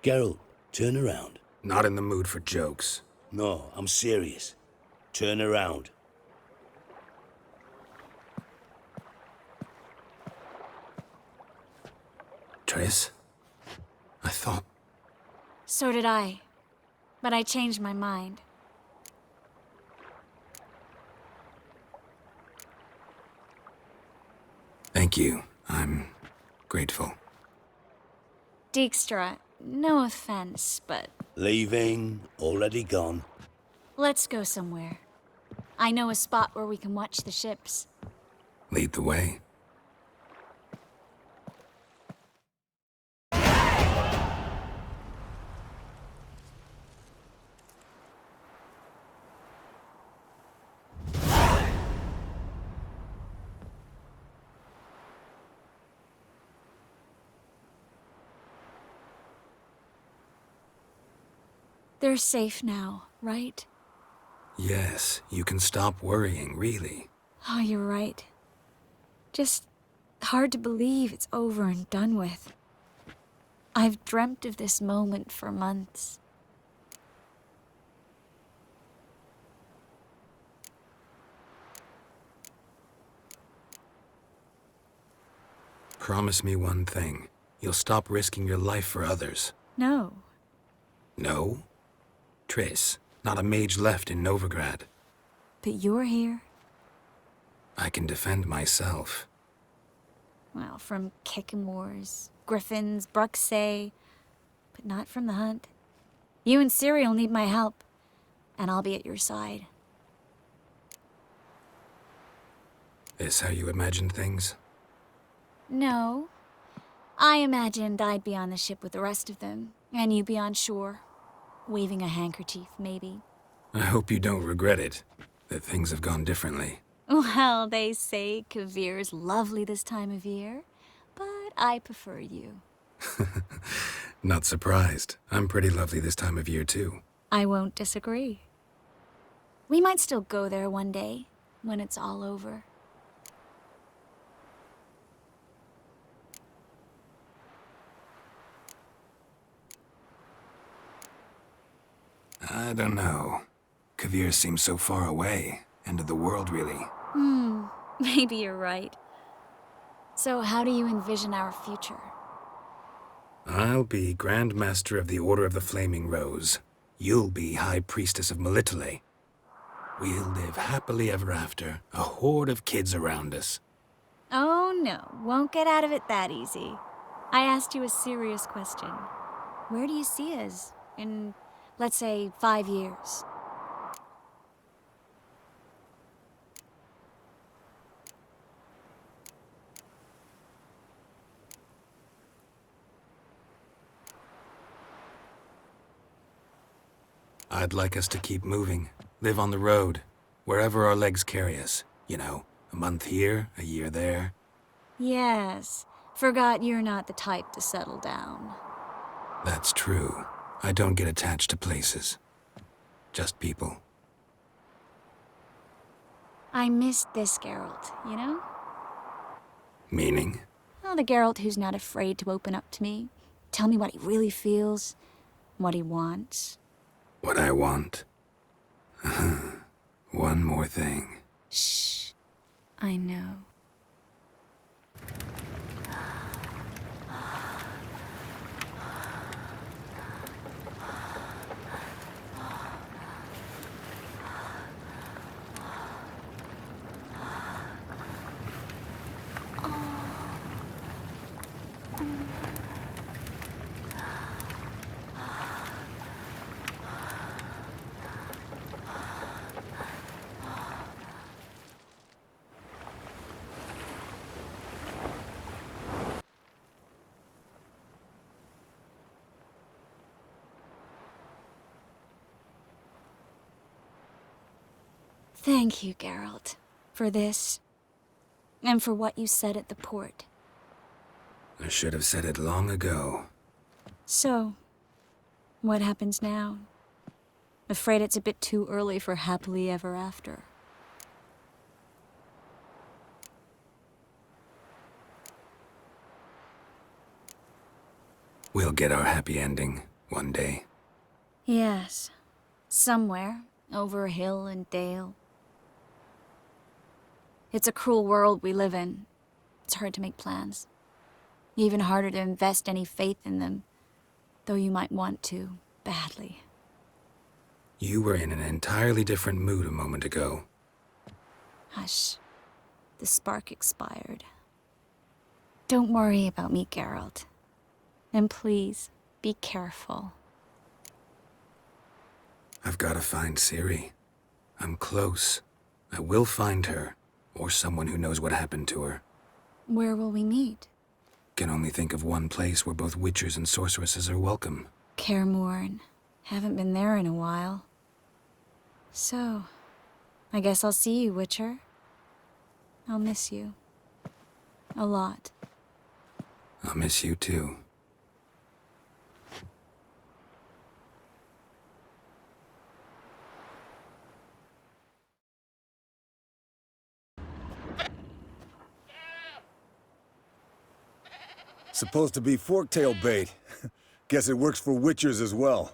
Geralt, turn around. Not in the mood for jokes. No, I'm serious. Turn around. Triss? I thought... So did I. But I changed my mind. Thank you. I'm grateful. Dijkstra, no offense, but Leaving, already gone. let's go somewhere. I know a spot where we can watch the ships. Lead the way. They're safe now, right? Yes, you can stop worrying, really. Oh, you're right. Just hard to believe it's over and done with. I've dreamt of this moment for months. Promise me one thing. You'll stop risking your life for others. No. No? Triss, not a mage left in Novigrad. But you're here? I can defend myself. Well, from Kickamores, Griffins, Bruxay, but not from the hunt. You and Ciri'll need my help, and I'll be at your side. Is how you imagine things? No. I imagined I'd be on the ship with the rest of them, and you be on shore. Waving a handkerchief, maybe. I hope you don't regret it, that things have gone differently. Well, they say Kavir's lovely this time of year, but I prefer you. Not surprised. I'm pretty lovely this time of year, too. I won't disagree. We might still go there one day, when it's all over. I don't know. Kavir seems so far away. End of the world, really. Maybe you're right. So how do you envision our future? I'll be Grand Master of the Order of the Flaming Rose. You'll be High Priestess of Melitele. We'll live happily ever after, a horde of kids around us. Oh no, won't get out of it that easy. I asked you a serious question. Where do you see us in, let's say, 5 years? I'd like us to keep moving, live on the road, wherever our legs carry us. You know, a month here, a year there. Yes, forgot you're not the type to settle down. That's true. I don't get attached to places. Just people. I missed this Geralt, you know? Meaning? Well, the Geralt who's not afraid to open up to me. Tell me what he really feels, what he wants. What I want. One more thing. Shh. I know. Thank you, Geralt, for this, and for what you said at the port. I should have said it long ago. So, what happens now? Afraid it's a bit too early for happily ever after. We'll get our happy ending. one day. Yes. Somewhere, over hill and dale. It's a cruel world we live in. It's hard to make plans. Even harder to invest any faith in them, though you might want to, badly. You were in an entirely different mood a moment ago. Hush. The spark expired. Don't worry about me, Geralt. And please, be careful. I've got to find Ciri. I'm close. I will find her, or someone who knows what happened to her. Where will we meet? Can only think of one place where both witchers and sorceresses are welcome. Kaer Morhen. Haven't been there in a while. So, I guess I'll see you, Witcher. I'll miss you. A lot. I'll miss you too. Supposed to be forktail bait. Guess it works for witchers as well.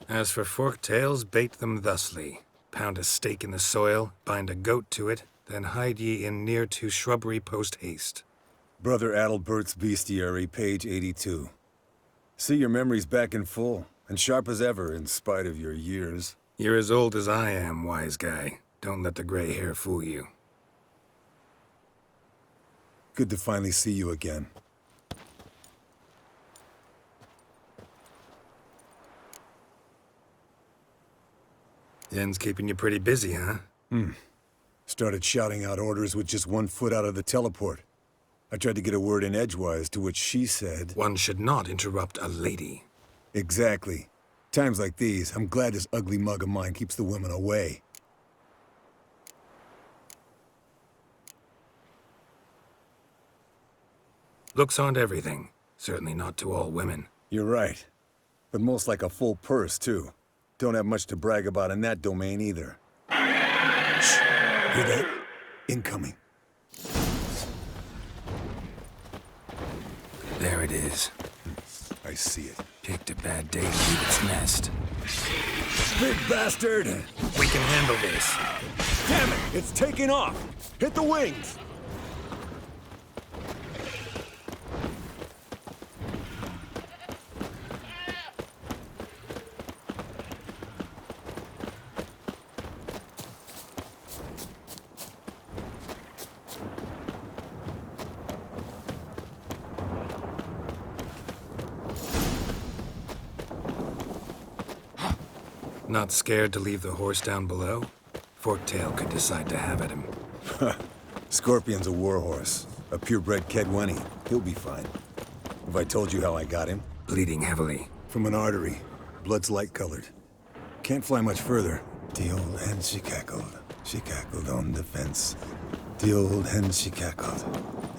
As for forktails, bait them thusly. Pound a stake in the soil, bind a goat to it, then hide ye in near to shrubbery post haste. Brother Adalbert's Bestiary, page 82. See, your memory's back in full, and sharp as ever, in spite of your years. You're as old as I am, wise guy. Don't let the gray hair fool you. Good to finally see you again. Yen's keeping you pretty busy, huh? Started shouting out orders with just 1 foot out of the teleport. I tried to get a word in edgewise, to which she said... One should not interrupt a lady. Exactly. Times like these, I'm glad this ugly mug of mine keeps the women away. Looks aren't everything. Certainly not to all women. You're right. But most like a full purse, too. Don't have much to brag about in that domain, either. Shh! Hear that? Incoming. There it is. I see it. Picked a bad day to leave its nest. Big bastard! We can handle this. Damn it! It's taking off! Hit the wings! Not scared to leave the horse down below? Forktail could decide to have at him. Scorpion's a warhorse. A purebred Kedwenny. He'll be fine. Have I told you how I got him? Bleeding heavily. From an artery. Blood's light-colored. Can't fly much further. The old hen, she cackled. She cackled on the fence. The old hen, she cackled.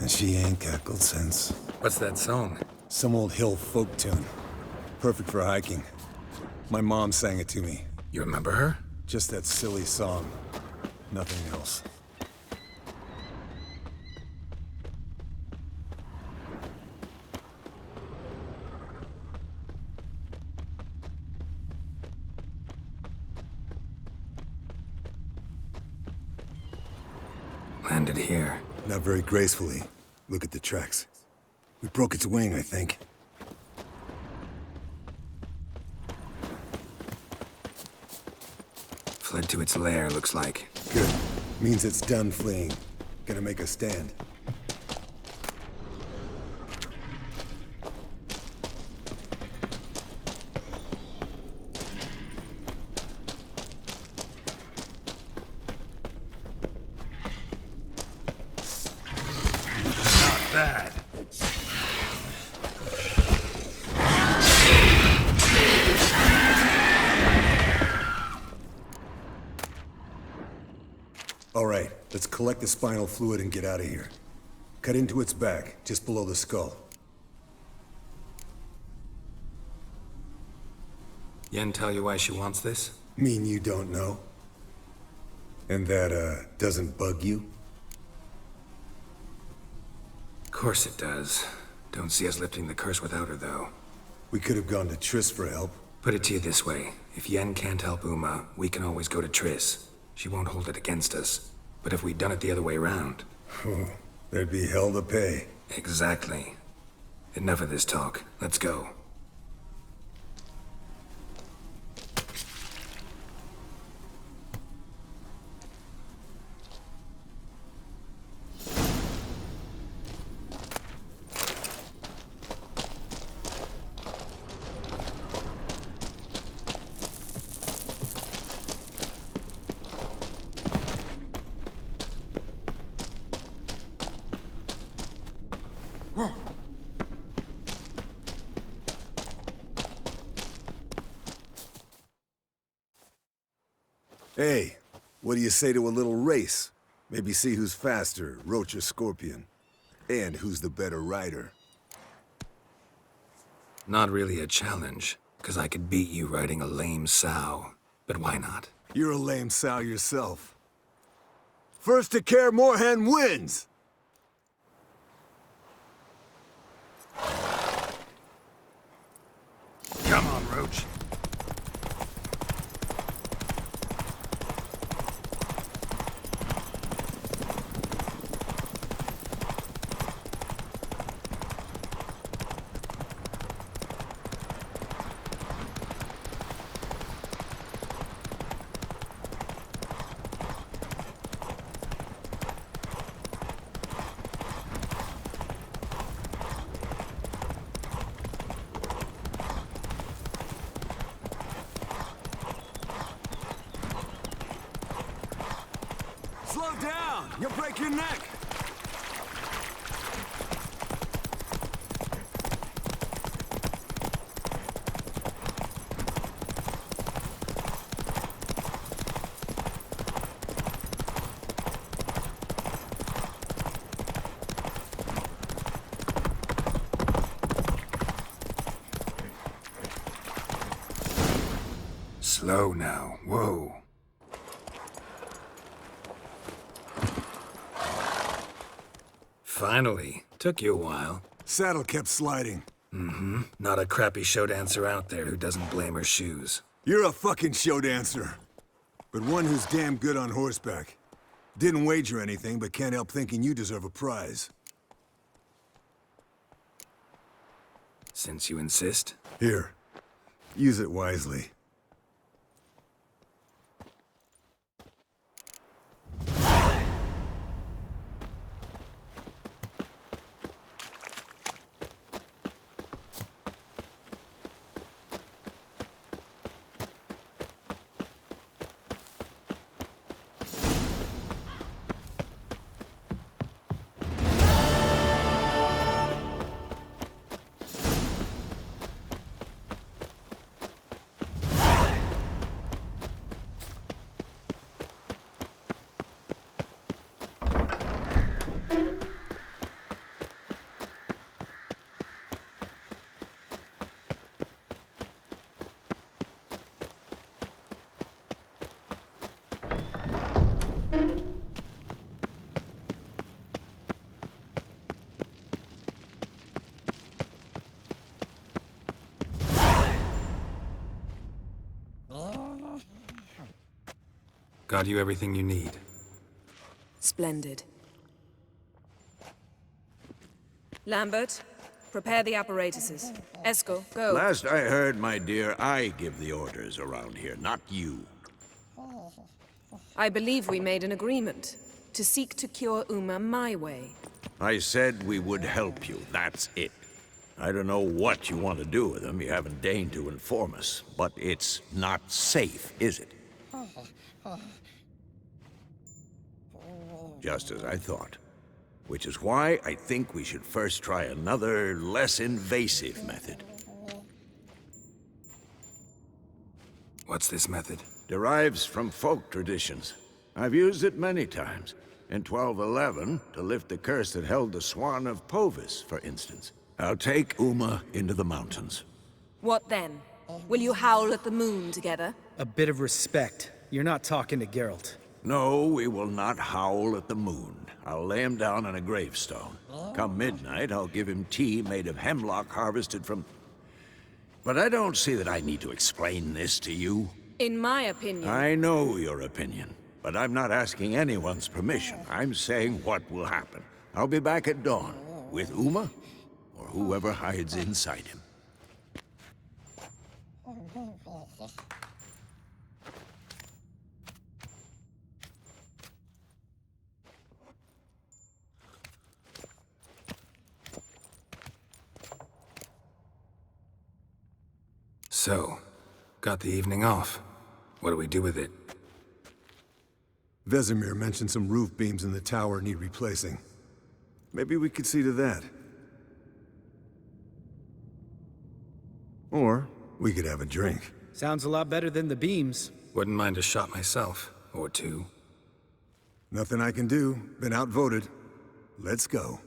And she ain't cackled since. What's that song? Some old hill folk tune. Perfect for hiking. My mom sang it to me. You remember her? Just that silly song. Nothing else. Landed here. Not very gracefully. Look at the tracks. We broke its wing, I think. Fled to its lair, looks like. Good. Means it's done fleeing. Gonna make a stand. Not bad. All right, let's collect the spinal fluid and get out of here. Cut into its back, just below the skull. Yen tell you why she wants this? Mean you don't know? And that, doesn't bug you? Course it does. Don't see us lifting the curse without her, though. We could have gone to Triss for help. Put it to you this way. If Yen can't help Uma, we can always go to Triss. She won't hold it against us. But if we'd done it the other way around... There'd be hell to pay. Exactly. Enough of this talk. Let's go. Hey, what do you say to a little race? Maybe see who's faster, Roach or Scorpion. And who's the better rider. Not really a challenge, because I could beat you riding a lame sow. But why not? You're a lame sow yourself. First to Kaer Morhen wins! Come on, Roach. Slow down! You'll break your neck! Slow now. Whoa. Finally. Took you a while. Saddle kept sliding. Mm-hmm. Not a crappy show dancer out there who doesn't blame her shoes. You're a fucking show dancer. But one who's damn good on horseback. Didn't wager anything, but can't help thinking you deserve a prize. Since you insist. Here. Use it wisely. Got you everything you need. Splendid. Lambert, prepare the apparatuses. Esco, go. Last I heard, my dear, I give the orders around here, not you. I believe we made an agreement to seek to cure Uma my way. I said we would help you, that's it. I don't know what you want to do with them, you haven't deigned to inform us, but it's not safe, is it? Just as I thought. Which is why I think we should first try another, less invasive method. What's this method? Derives from folk traditions. I've used it many times. In 1211, to lift the curse that held the Swan of Povis, for instance. I'll take Uma into the mountains. What then? Will you howl at the moon together? A bit of respect. You're not talking to Geralt. No, we will not howl at the moon. I'll lay him down on a gravestone. Come midnight, I'll give him tea made of hemlock harvested from... But I don't see that I need to explain this to you. In my opinion... I know your opinion, but I'm not asking anyone's permission. I'm saying what will happen. I'll be back at dawn, with Uma, or whoever hides inside him. So, got the evening off. What do we do with it? Vesemir mentioned some roof beams in the tower need replacing. Maybe we could see to that. Or we could have a drink. Sounds a lot better than the beams. Wouldn't mind a shot myself, or two. Nothing I can do. Been outvoted. Let's go.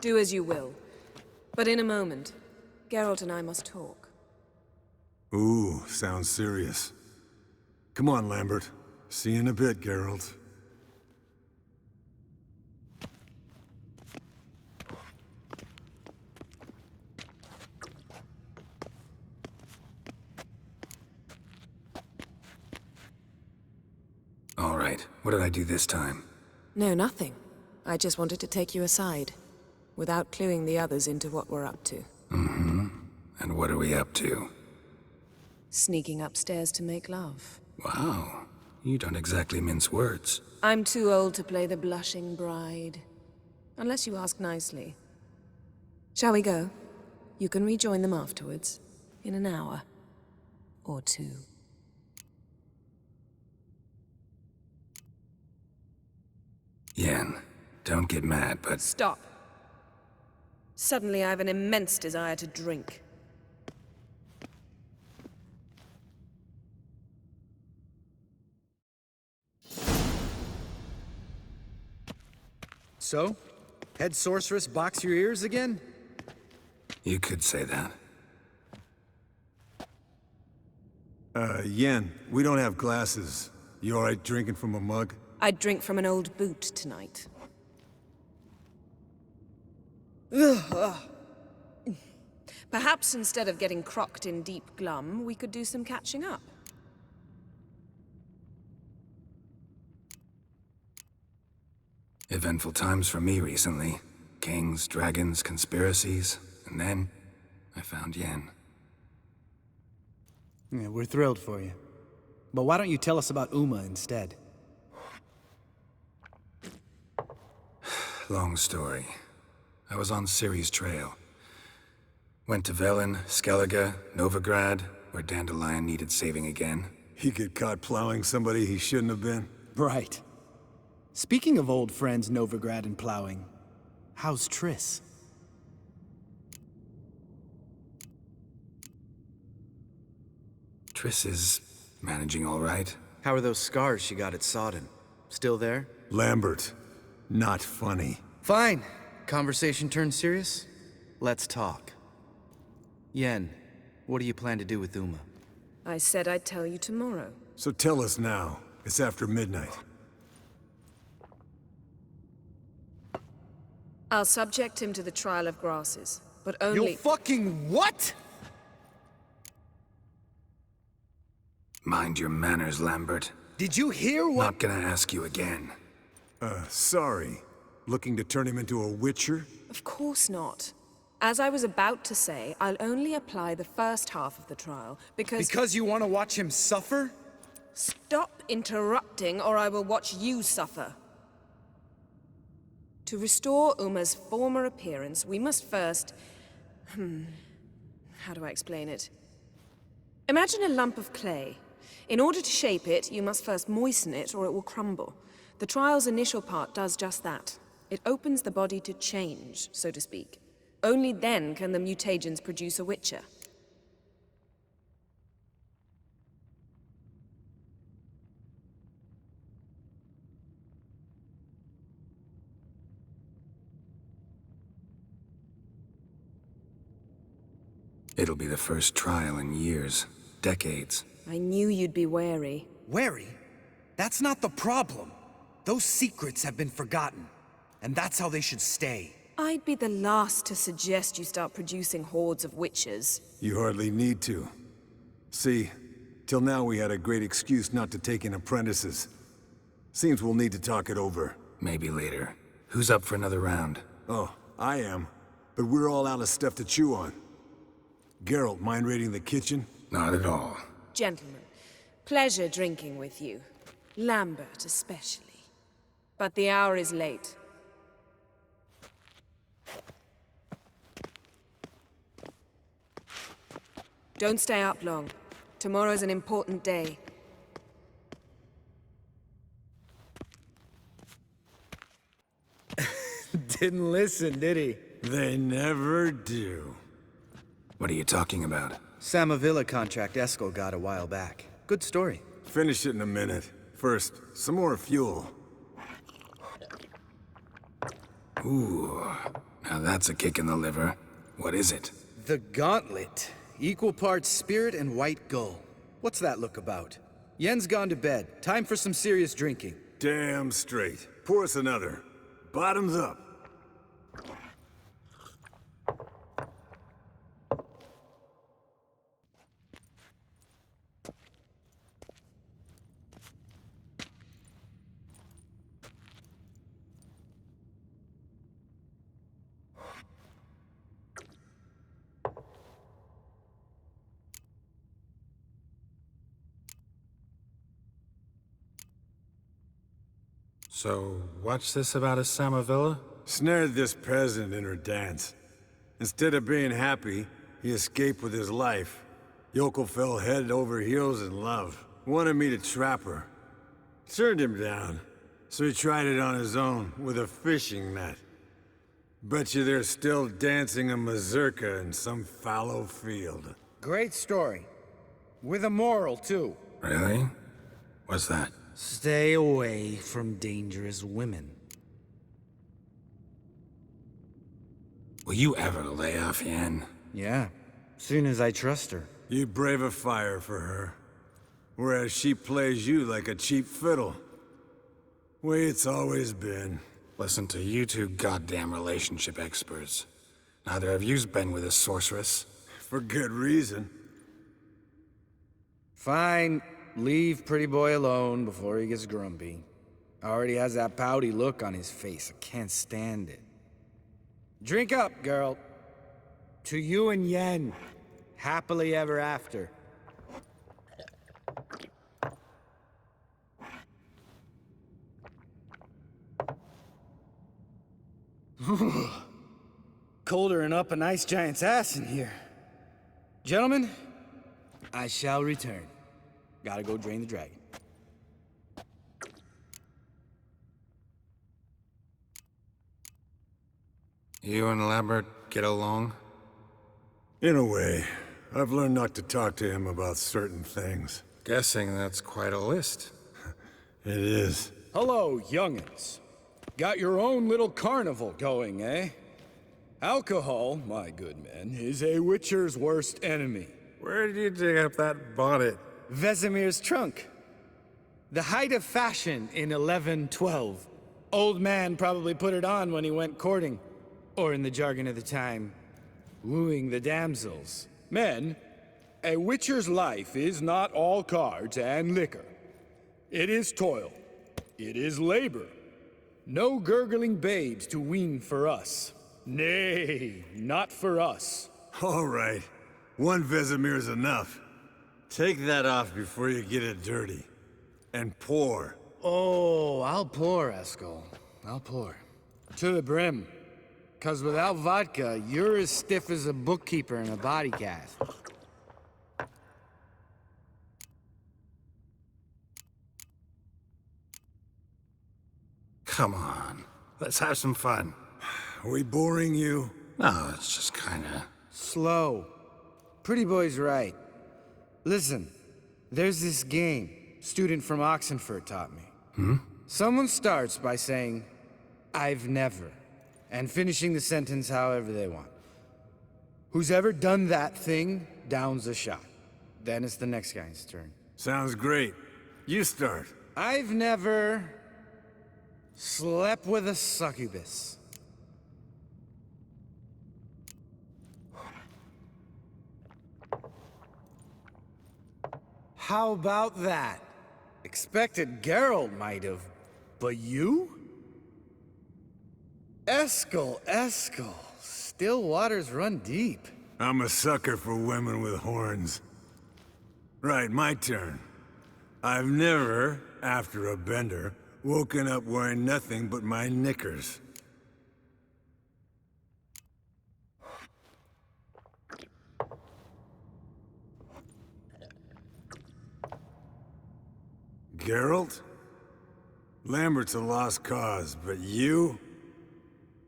Do as you will. But in a moment, Geralt and I must talk. Ooh, sounds serious. Come on, Lambert. See you in a bit, Geralt. All right, what did I do this time? No, nothing. I just wanted to take you aside, without cluing the others into what we're up to. And what are we up to? Sneaking upstairs to make love. Wow, you don't exactly mince words. I'm too old to play the blushing bride. Unless you ask nicely. Shall we go? You can rejoin them afterwards. In an hour. Or two. Yen, don't get mad, but Stop. Suddenly I have an immense desire to drink. So? Head sorceress box your ears again? you could say that. Yen, we don't have glasses. You alright drinking from a mug? I'd drink from an old boot tonight. Perhaps instead of getting crocked in deep glum, we could do some catching up. Eventful times for me recently. Kings, dragons, conspiracies, and then I found Yen. Yeah, we're thrilled for you. But why don't you tell us about Uma instead? Long story. I was on Ciri's trail. Went to Velen, Skellige, Novigrad, where Dandelion needed saving again. He get caught plowing somebody he shouldn't have been? Right. Speaking of old friends Novigrad and plowing, how's Triss? Triss is managing all right. How are those scars she got at Sodden? Still there? Lambert, not funny. Fine. Conversation turned serious? Let's talk. Yen, what do you plan to do with Uma? I said I'd tell you tomorrow. So tell us now. It's after midnight. I'll subject him to the trial of grasses, but only... You fucking what?! Mind your manners, Lambert. Did you hear what- Not gonna ask you again. Sorry. Looking to turn him into a witcher? Of course not. As I was about to say, I'll only apply the first half of the trial, because... Because you want to watch him suffer? Stop interrupting, or I will watch you suffer. To restore Uma's former appearance, we must first... How do I explain it? Imagine a lump of clay. In order to shape it, you must first moisten it, or it will crumble. The trial's initial part does just that. It opens the body to change, so to speak. Only then can the mutagens produce a witcher. It'll be the first trial in years, decades. I knew you'd be wary. Wary? That's not the problem. Those secrets have been forgotten, and that's how they should stay. I'd be the last to suggest you start producing hordes of witches. You hardly need to. See, till now we had a great excuse not to take in apprentices. Seems we'll need to talk it over. Maybe later. Who's up for another round? Oh, I am. But we're all out of stuff to chew on. Geralt, mind raiding the kitchen? Not at all. Gentlemen, pleasure drinking with you. Lambert especially. But the hour is late. Don't stay up long. Tomorrow's an important day. Didn't listen, did he? They never do. What are you talking about? Samavilla contract Eskel got a while back. Good story. Finish it in a minute. First, some more fuel. Ooh, now that's a kick in the liver. What is it? The Gauntlet. Equal parts spirit and white gull. What's that look about? Yen's gone to bed. Time for some serious drinking. Damn straight. Pour us another. Bottoms up. So, what's this about a Samavilla? Snared this peasant in her dance. Instead of being happy, he escaped with his life. Yokel fell head over heels in love. Wanted me to trap her. Turned him down. So he tried it on his own, with a fishing net. Bet you they're still dancing a mazurka in some fallow field. Great story. With a moral, too. Really? What's that? Stay away from dangerous women. Will you ever lay off, Yen? Yeah, soon as I trust her. You brave a fire for her. Whereas she plays you like a cheap fiddle. Way it's always been. Listen to you two goddamn relationship experts. Neither of you's been with a sorceress. For good reason. Fine. Leave pretty boy alone before he gets grumpy. Already has that pouty look on his face. I can't stand it. Drink up, girl. To you and Yen. Happily ever after. Colder and up a nice giant's ass in here. Gentlemen, I shall return. Gotta go drain the dragon. You and Lambert get along? In a way. I've learned not to talk to him about certain things. Guessing that's quite a list. It is. Hello, young'uns. Got your own little carnival going, eh? Alcohol, my good men, is a witcher's worst enemy. Where did you dig up that bonnet? Vesemir's trunk. The height of fashion in 1112. Old man probably put it on when he went courting. Or in the jargon of the time, wooing the damsels. Men, a witcher's life is not all cards and liquor. It is toil. It is labor. No gurgling babes to wean for us. Nay, not for us. All right. One Vesemir's enough. Take that off before you get it dirty. And pour. Oh, I'll pour, Eskel. I'll pour. To the brim. 'Cause without vodka, you're as stiff as a bookkeeper in a body cast. Come on, let's have some fun. Are we boring you? No, it's just kinda... Slow. Pretty boy's right. Listen, there's this game student from Oxenfurt taught me. Someone starts by saying, "I've never," and finishing the sentence however they want. Who's ever done that thing downs a shot. Then it's the next guy's turn. Sounds great. You start. I've never slept with a succubus. How about that? Expected Geralt might have, but you? Eskel. Still waters run deep. I'm a sucker for women with horns. Right, my turn. I've never, after a bender, woken up wearing nothing but my knickers. Geralt? Lambert's a lost cause, but you?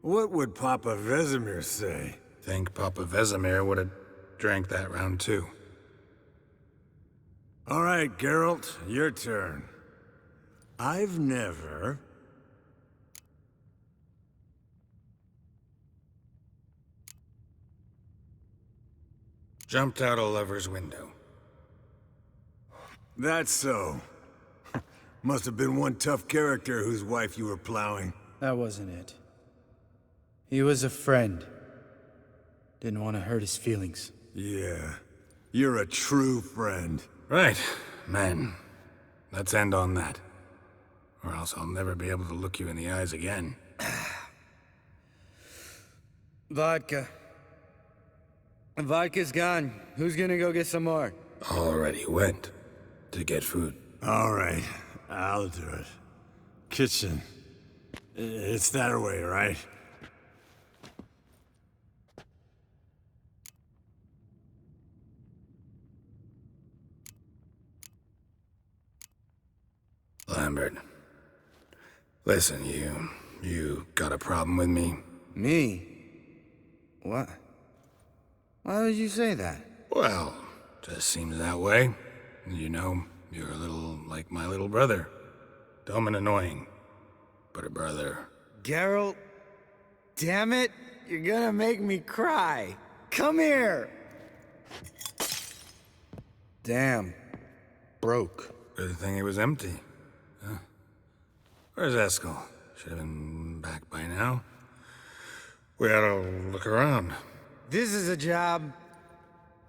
What would Papa Vesemir say? Think Papa Vesemir would have drank that round too. All right, Geralt, your turn. I've never... Jumped out a lover's window. That's so. Must have been one tough character whose wife you were plowing. That wasn't it. He was a friend. Didn't want to hurt his feelings. Yeah. You're a true friend. Right, men. Let's end on that. Or else I'll never be able to look you in the eyes again. Vodka. Vodka's gone. Who's gonna go get some more? Already went to get food. All right, I'll do it. Kitchen. It's that way, right? Lambert. Listen, you got a problem with me? Me? What? Why would you say that? Well, just seems that way. You know, you're a little like my little brother. Dumb and annoying, but a brother. Geralt, damn it, you're gonna make me cry. Come here! Damn. Broke. Good thing it was empty. Huh? Where's Eskel? Should have been back by now. We ought to look around. This is a job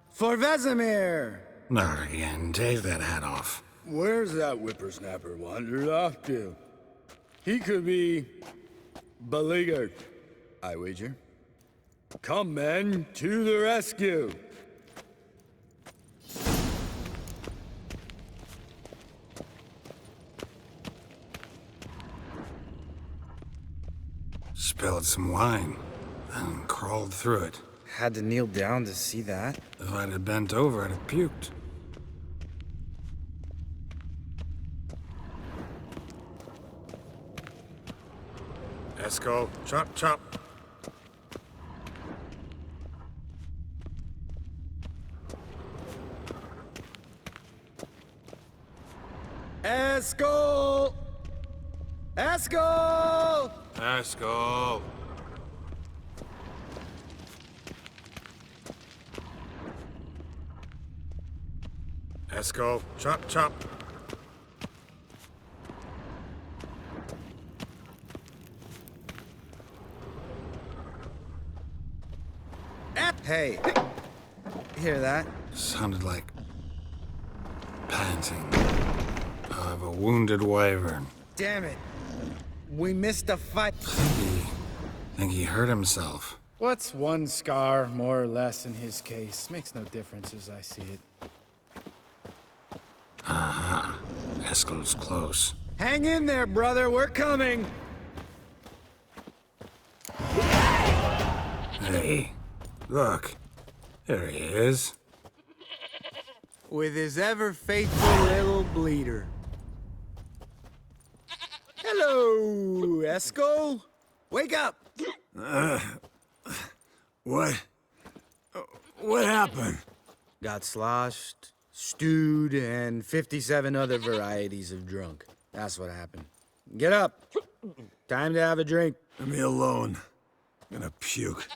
for Vesemir! Not again. Take that hat off. Where's that whippersnapper wandered off to? He could be beleaguered, I wager. Come, men, to the rescue! Spilled some wine and crawled through it. Had to kneel down to see that? If I'd have bent over, I'd have puked. Eskel, chop, chop. Eskel! Eskel! Eskel! Eskel, chop, chop. Hey, hear that? Sounded like panting of a wounded wyvern. Damn it. We missed a fight. Think he hurt himself. What's one scar, more or less, in his case? Makes no difference as I see it. Aha. Eskel's close. Hang in there, brother. We're coming. Hey, look. There he is. With his ever-faithful little bleeder. Hello, Eskel. Wake up. What? What happened? Got sloshed, stewed, and 57 other varieties of drunk. That's what happened. Get up. Time to have a drink. Leave me alone. I'm gonna puke.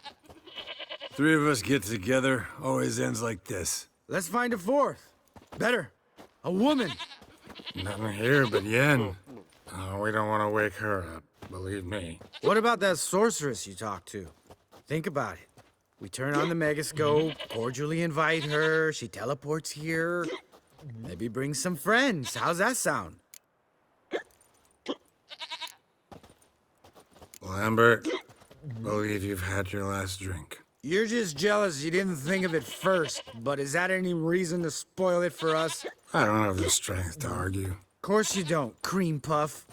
Three of us get together, always ends like this. Let's find a fourth. Better. A woman. Nothing here but Yen. Oh, we don't want to wake her up, believe me. What about that sorceress you talked to? Think about it. We turn on the megascope, cordially invite her, she teleports here. Maybe bring some friends. How's that sound? Lambert, believe you've had your last drink. You're just jealous you didn't think of it first, but is that any reason to spoil it for us? I don't have the strength to argue. Course you don't, cream puff.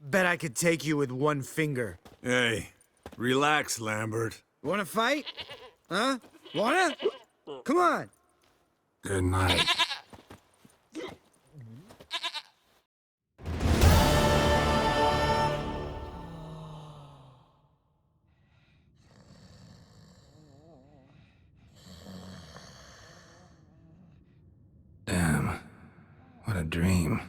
Bet I could take you with one finger. Hey, relax, Lambert. Wanna fight? Huh? Wanna? Come on. Good night. Damn. What a dream.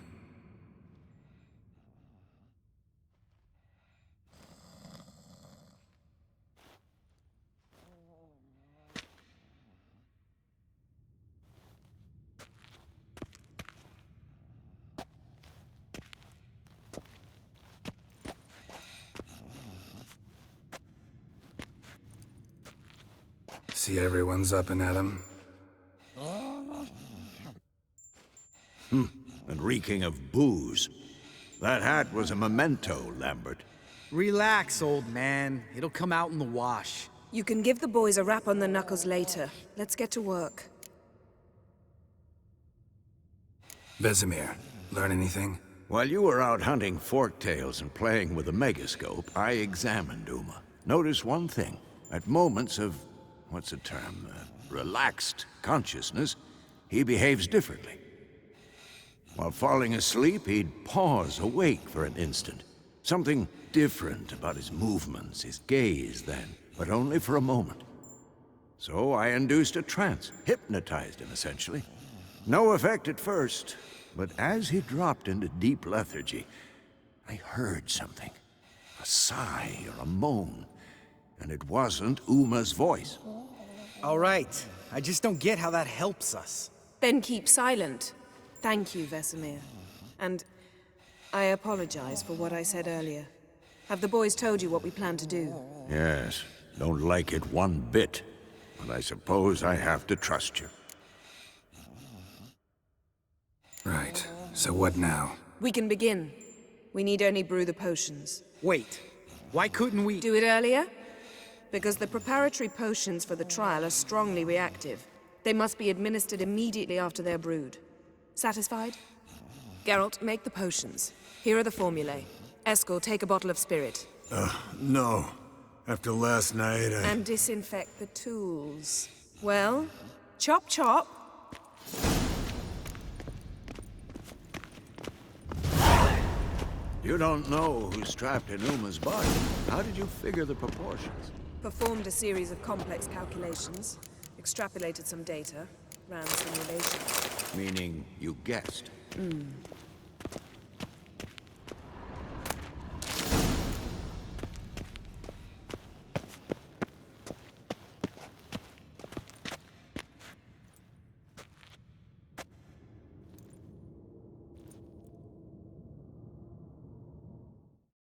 See everyone's up and at 'em. And reeking of booze. That hat was a memento, Lambert. Relax, old man. It'll come out in the wash. You can give the boys a rap on the knuckles later. Let's get to work. Vesemir, learn anything? While you were out hunting forktails and playing with the megascope, I examined Uma. Notice one thing. At moments of, what's the term, relaxed consciousness, he behaves differently. While falling asleep, he'd pause awake for an instant. Something different about his movements, his gaze then, but only for a moment. So I induced a trance, hypnotized him essentially. No effect at first, but as he dropped into deep lethargy, I heard something. A sigh or a moan, and it wasn't Uma's voice. All right. I just don't get how that helps us. Then keep silent. Thank you, Vesemir. And I apologize for what I said earlier. Have the boys told you what we plan to do? Yes, don't like it one bit, but I suppose I have to trust you. Right. So what now? We can begin. We need only brew the potions. Wait. Why couldn't we... Do it earlier? Because the preparatory potions for the trial are strongly reactive. They must be administered immediately after they're brewed. Satisfied? Geralt, make the potions. Here are the formulae. Eskel, take a bottle of spirit. No. After last night, And disinfect the tools. Well, chop chop. You don't know who's trapped in Uma's body. How did you figure the proportions? Performed a series of complex calculations. Extrapolated some data. Ran simulations. Meaning you guessed.